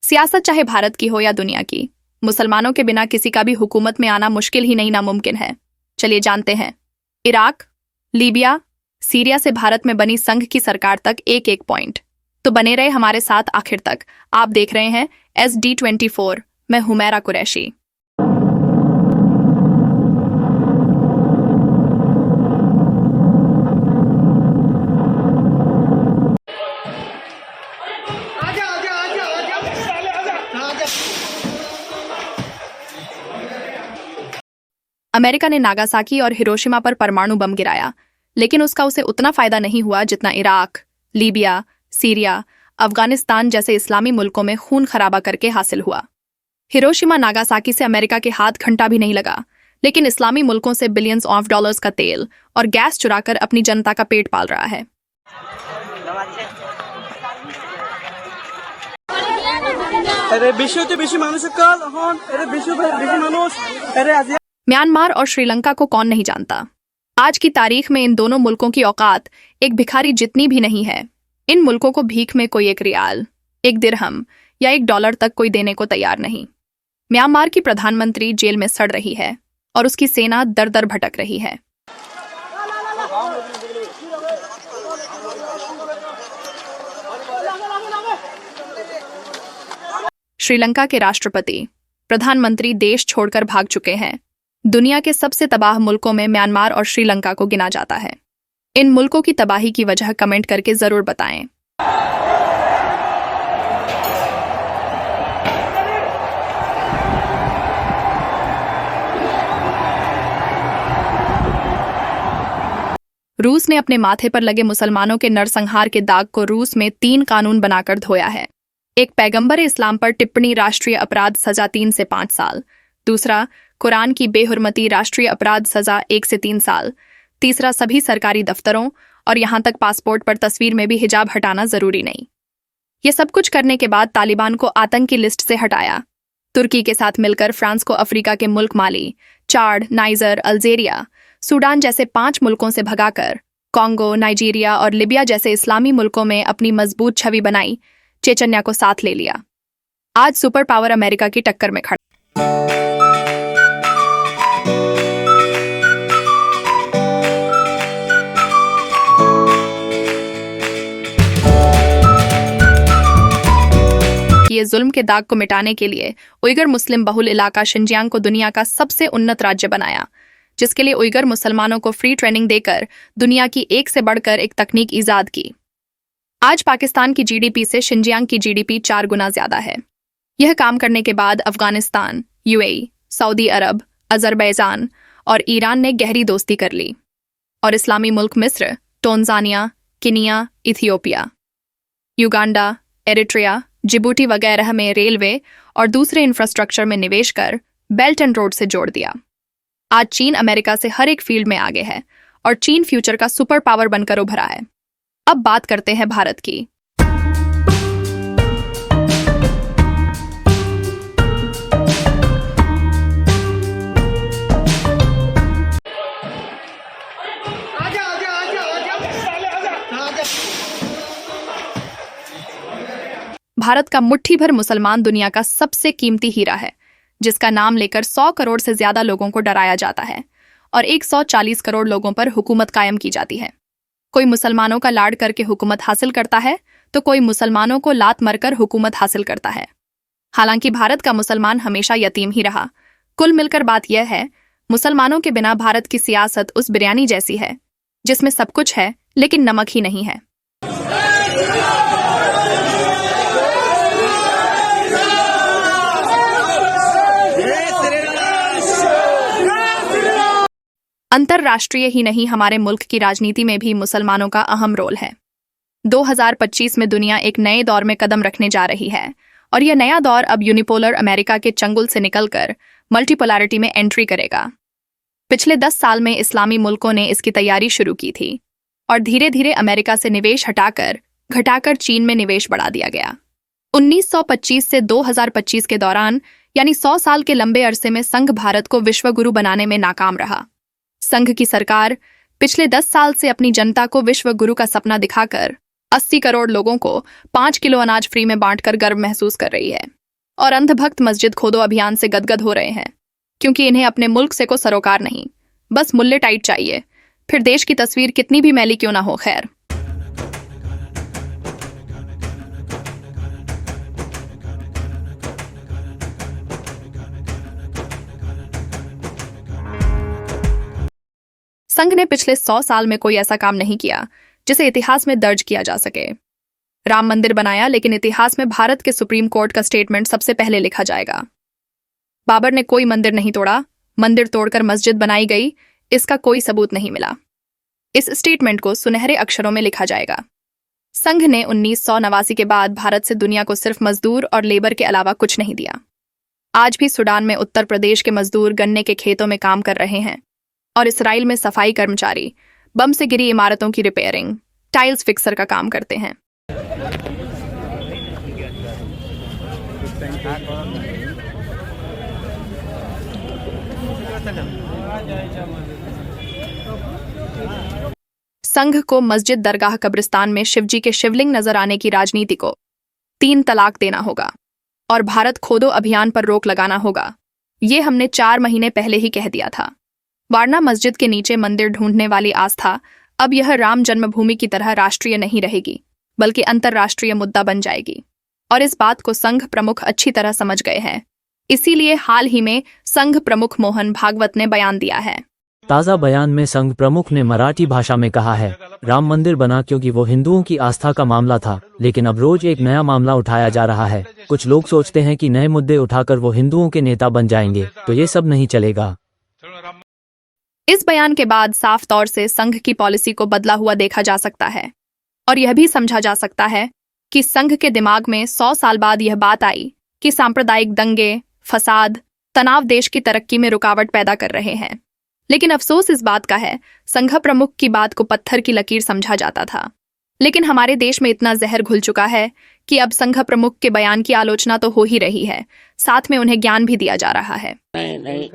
सियासत चाहे भारत की हो या दुनिया की, मुसलमानों के बिना किसी का भी हुकूमत में आना मुश्किल ही नहीं नामुमकिन है। चलिए जानते हैं। इराक, लीबिया, सीरिया से भारत में बनी संघ की सरकार तक एक एक पॉइंट। तो बने रहे हमारे साथ आखिर तक। आप देख रहे हैं SD24। मैं हुमैरा कुरैशी। अमेरिका ने नागासाकी और हिरोशिमा पर परमाणु बम गिराया, लेकिन उसका उसे उतना फायदा नहीं हुआ जितना इराक, लीबिया, सीरिया, अफगानिस्तान जैसे इस्लामी मुल्कों में खून खराबा करके हासिल हुआ। हिरोशिमा नागासाकी से अमेरिका के हाथ घंटा भी नहीं लगा, लेकिन इस्लामी मुल्कों से बिलियंस ऑफ डॉलर्स का तेल और गैस चुराकर अपनी जनता का पेट पाल रहा है। म्यांमार और श्रीलंका को कौन नहीं जानता। आज की तारीख में इन दोनों मुल्कों की औकात एक भिखारी जितनी भी नहीं है। इन मुल्कों को भीख में कोई एक रियाल, एक दिरहम या $1 तक कोई देने को तैयार नहीं। म्यांमार की प्रधानमंत्री जेल में सड़ रही है और उसकी सेना दर दर भटक रही है। श्रीलंका के राष्ट्रपति, प्रधानमंत्री देश छोड़कर भाग चुके हैं। दुनिया के सबसे तबाह मुल्कों में म्यांमार और श्रीलंका को गिना जाता है। इन मुल्कों की तबाही की वजह कमेंट करके जरूर बताएं। रूस ने अपने माथे पर लगे मुसलमानों के नरसंहार के दाग को रूस में 3 कानून बनाकर धोया है। एक, पैगंबर इस्लाम पर टिप्पणी राष्ट्रीय अपराध सजा 3 से 5 साल। दूसरा, कुरान की बेहुरमती राष्ट्रीय अपराध सजा 1 से 3 साल। तीसरा, सभी सरकारी दफ्तरों और यहां तक पासपोर्ट पर तस्वीर में भी हिजाब हटाना जरूरी नहीं। ये सब कुछ करने के बाद तालिबान को आतंकी लिस्ट से हटाया। तुर्की के साथ मिलकर फ्रांस को अफ्रीका के मुल्क माली, चाड, नाइजर, अल्जेरिया, सूडान जैसे 5 मुल्कों से भगाकर कॉन्गो, नाइजीरिया और लिबिया जैसे इस्लामी मुल्कों में अपनी मजबूत छवि बनाई, चेचन्या को साथ ले लिया। आज सुपर पावर अमेरिका की टक्कर में खड़ा। ये जुल्म के दाग को मिटाने के लिए उइगर मुस्लिम बहुल इलाका शिनजियांग को दुनिया का सबसे उन्नत राज्य बनाया, जिसके लिए उइगर मुसलमानों को फ्री ट्रेनिंग देकर दुनिया की एक से बढ़कर एक तकनीक ईजाद की। आज पाकिस्तान की जीडीपी से शिनजियांग की जीडीपी 4 गुना ज्यादा है। यह काम करने के बाद अफगानिस्तान, यूएई, सऊदी अरब, अजरबैजान और ईरान ने गहरी दोस्ती कर ली और इस्लामी मुल्क मिस्र, टोंजानिया, किनिया, इथियोपिया, युगांडा, एरिट्रिया, जिबूटी वगैरह में रेलवे और दूसरे इंफ्रास्ट्रक्चर में निवेश कर बेल्ट एंड रोड से जोड़ दिया। आज चीन अमेरिका से हर एक फील्ड में आगे है और चीन फ्यूचर का सुपर पावर बनकर उभरा है। अब बात करते हैं भारत की। भारत का मुट्ठी भर मुसलमान दुनिया का सबसे कीमती हीरा है, जिसका नाम लेकर 100 करोड़ से ज्यादा लोगों को डराया जाता है और 140 करोड़ लोगों पर हुकूमत कायम की जाती है। कोई मुसलमानों का लाड करके हुकूमत हासिल करता है तो कोई मुसलमानों को लात मरकर हुकूमत हासिल करता है। हालांकि भारत का मुसलमान हमेशा यतीम ही रहा। कुल मिलकर बात यह है, मुसलमानों के बिना भारत की सियासत उस बिरयानी जैसी है जिसमें सब कुछ है लेकिन नमक ही नहीं है। अंतरराष्ट्रीय ही नहीं, हमारे मुल्क की राजनीति में भी मुसलमानों का अहम रोल है। 2025 में दुनिया एक नए दौर में कदम रखने जा रही है और यह नया दौर अब यूनिपोलर अमेरिका के चंगुल से निकलकर मल्टीपोलैरिटी में एंट्री करेगा। पिछले 10 साल में इस्लामी मुल्कों ने इसकी तैयारी शुरू की थी और धीरे धीरे अमेरिका से निवेश घटाकर चीन में निवेश बढ़ा दिया गया। 1925 से 2025 के दौरान यानी 100 साल के लंबे अरसे में संघ भारत को विश्व गुरु बनाने में नाकाम रहा। संघ की सरकार पिछले 10 साल से अपनी जनता को विश्व गुरु का सपना दिखाकर 80 करोड़ लोगों को 5 किलो अनाज फ्री में बांटकर गर्व महसूस कर रही है। और अंधभक्त मस्जिद खोदो अभियान से गदगद हो रहे हैं, क्योंकि इन्हें अपने मुल्क से को सरोकार नहीं, बस मुल्ले टाइट चाहिए, फिर देश की तस्वीर कितनी भी मैली क्यों ना हो। खैर, संघ ने पिछले 100 साल में कोई ऐसा काम नहीं किया जिसे इतिहास में दर्ज किया जा सके। राम मंदिर बनाया, लेकिन इतिहास में भारत के सुप्रीम कोर्ट का स्टेटमेंट सबसे पहले लिखा जाएगा। बाबर ने कोई मंदिर नहीं तोड़ा, मंदिर तोड़कर मस्जिद बनाई गई, इसका कोई सबूत नहीं मिला। इस स्टेटमेंट को सुनहरे अक्षरों में लिखा जाएगा। संघ ने 1989 के बाद भारत से दुनिया को सिर्फ मजदूर और लेबर के अलावा कुछ नहीं दिया। आज भी सूडान में उत्तर प्रदेश के मजदूर गन्ने के खेतों में काम कर रहे हैं, और इसराइल में सफाई कर्मचारी बम से गिरी इमारतों की रिपेयरिंग, टाइल्स फिक्सर का काम करते हैं। संघ को मस्जिद, दरगाह, कब्रिस्तान में शिवजी के शिवलिंग नजर आने की राजनीति को 3 तलाक देना होगा और भारत खोदो अभियान पर रोक लगाना होगा। ये हमने 4 महीने पहले ही कह दिया था। वारना मस्जिद के नीचे मंदिर ढूंढने वाली आस्था अब यह राम जन्मभूमि की तरह राष्ट्रीय नहीं रहेगी, बल्कि अंतर्राष्ट्रीय मुद्दा बन जाएगी, और इस बात को संघ प्रमुख अच्छी तरह समझ गए हैं। इसीलिए हाल ही में संघ प्रमुख मोहन भागवत ने बयान दिया है। ताज़ा बयान में संघ प्रमुख ने मराठी भाषा में कहा है, राम मंदिर बना क्योंकि वो हिंदुओं की आस्था का मामला था, लेकिन अब रोज एक नया मामला उठाया जा रहा है। कुछ लोग सोचते हैं कि नए मुद्दे उठाकर वो हिंदुओं के नेता बन जाएंगे, तो ये सब नहीं चलेगा। इस बयान के बाद साफ तौर से संघ की पॉलिसी को बदला हुआ देखा जा सकता है, और यह भी समझा जा सकता है कि संघ के दिमाग में 100 साल बाद यह बात आई कि सांप्रदायिक दंगे, फसाद, तनाव देश की तरक्की में रुकावट पैदा कर रहे हैं। लेकिन अफसोस इस बात का है, संघ प्रमुख की बात को पत्थर की लकीर समझा जाता था, लेकिन हमारे देश में इतना जहर घुल चुका है कि अब संघ प्रमुख के बयान की आलोचना तो हो ही रही है, साथ में उन्हें ज्ञान भी दिया जा रहा है। नहीं,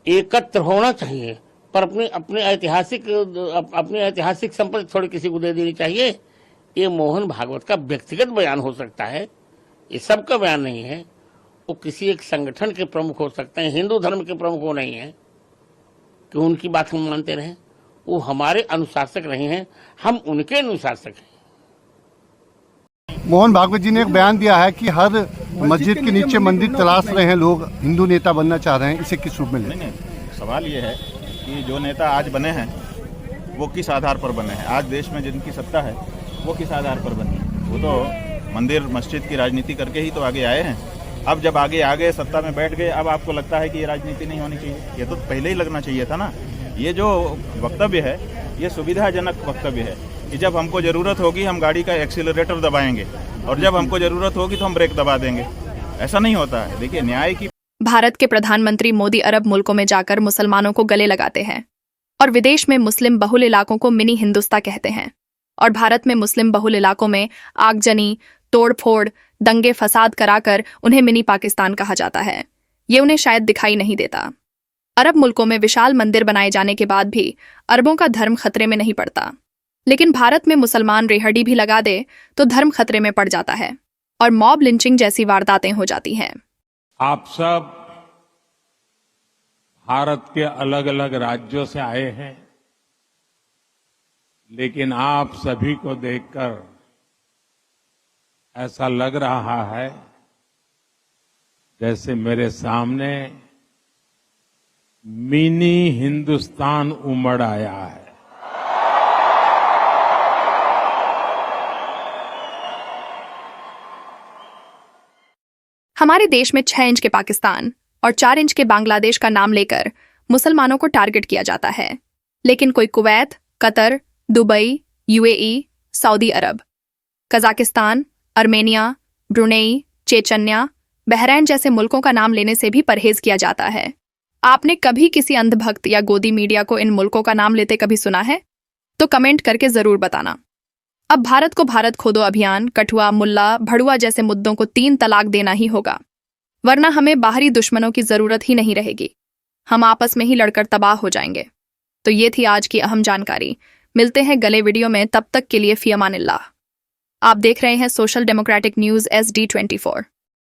एकत्र होना चाहिए, पर अपने ऐतिहासिक संपत्ति थोड़ी किसी को दे देनी चाहिए। ये मोहन भागवत का व्यक्तिगत बयान हो सकता है, ये सबका बयान नहीं है। वो किसी एक संगठन के प्रमुख हो सकते हैं, हिंदू धर्म के प्रमुख वो नहीं है कि उनकी बात हम मानते रहें। वो हमारे अनुशासक नहीं हैं, हम उनके अनुशासक हैं। मोहन भागवत जी ने एक बयान दिया है कि हर मस्जिद के नीचे मंदिर तलाश रहे हैं लोग, हिंदू नेता बनना चाह रहे हैं, इसे किस रूप में लें? नहीं, सवाल ये है कि जो नेता आज बने हैं वो किस आधार पर बने हैं। आज देश में जिनकी सत्ता है वो किस आधार पर बनी है? वो तो मंदिर मस्जिद की राजनीति करके ही तो आगे आए हैं। अब जब आगे आ गए, सत्ता में बैठ गए, अब आपको लगता है कि ये राजनीति नहीं होनी चाहिए? ये तो पहले ही लगना चाहिए था ना। ये जो वक्तव्य है ये सुविधाजनक वक्तव्य है कि जब हमको ज़रूरत होगी हम गाड़ी का एक्सीलरेटर दबाएंगे, और जब हमको ज़रूरत होगी तो हम ब्रेक दबा देंगे। ऐसा नहीं होता है। देखिए, न्याय की भारत के प्रधानमंत्री मोदी अरब मुल्कों में जाकर मुसलमानों को गले लगाते हैं, और विदेश में मुस्लिम बहुल इलाकों को मिनी हिंदुस्तान कहते हैं, और भारत में मुस्लिम बहुल इलाकों में आगजनी, तोड़फोड़, दंगे फसाद कराकर उन्हें मिनी पाकिस्तान कहा जाता है। ये उन्हें शायद दिखाई नहीं देता। अरब मुल्कों में विशाल मंदिर बनाए जाने के बाद भी अरबों का धर्म खतरे में नहीं पड़ता, लेकिन भारत में मुसलमान रेहड़ी भी लगा दे तो धर्म खतरे में पड़ जाता है, और मॉब लिंचिंग जैसी वारदातें हो जाती हैं। आप सब भारत के अलग अलग राज्यों से आए हैं, लेकिन आप सभी को देखकर ऐसा लग रहा है जैसे मेरे सामने मिनी हिंदुस्तान उमड़ आया है। हमारे देश में 6 इंच के पाकिस्तान और 4 इंच के बांग्लादेश का नाम लेकर मुसलमानों को टारगेट किया जाता है, लेकिन कोई Kuwait, Qatar, Dubai, UAE, Saudi Arabia, Kazakhstan, Armenia, Brunei, Chechnya, Bahrain जैसे मुल्कों का नाम लेने से भी परहेज किया जाता है। आपने कभी किसी अंधभक्त या गोदी मीडिया को इन मुल्कों का नाम लेते कभी सुना है? तो कमेंट करके जरूर बताना। अब भारत को भारत खोदो अभियान, कठुआ, मुल्ला, भड़ुआ जैसे मुद्दों को 3 तलाक देना ही होगा, वरना हमें बाहरी दुश्मनों की जरूरत ही नहीं रहेगी। हम आपस में ही लड़कर तबाह हो जाएंगे। तो ये थी आज की अहम जानकारी। मिलते हैं अगले वीडियो में, तब तक के लिए फी अमानिल्लाह। आप देख रहे हैं सोशल डेमोक्रेटिक न्यूज SD24।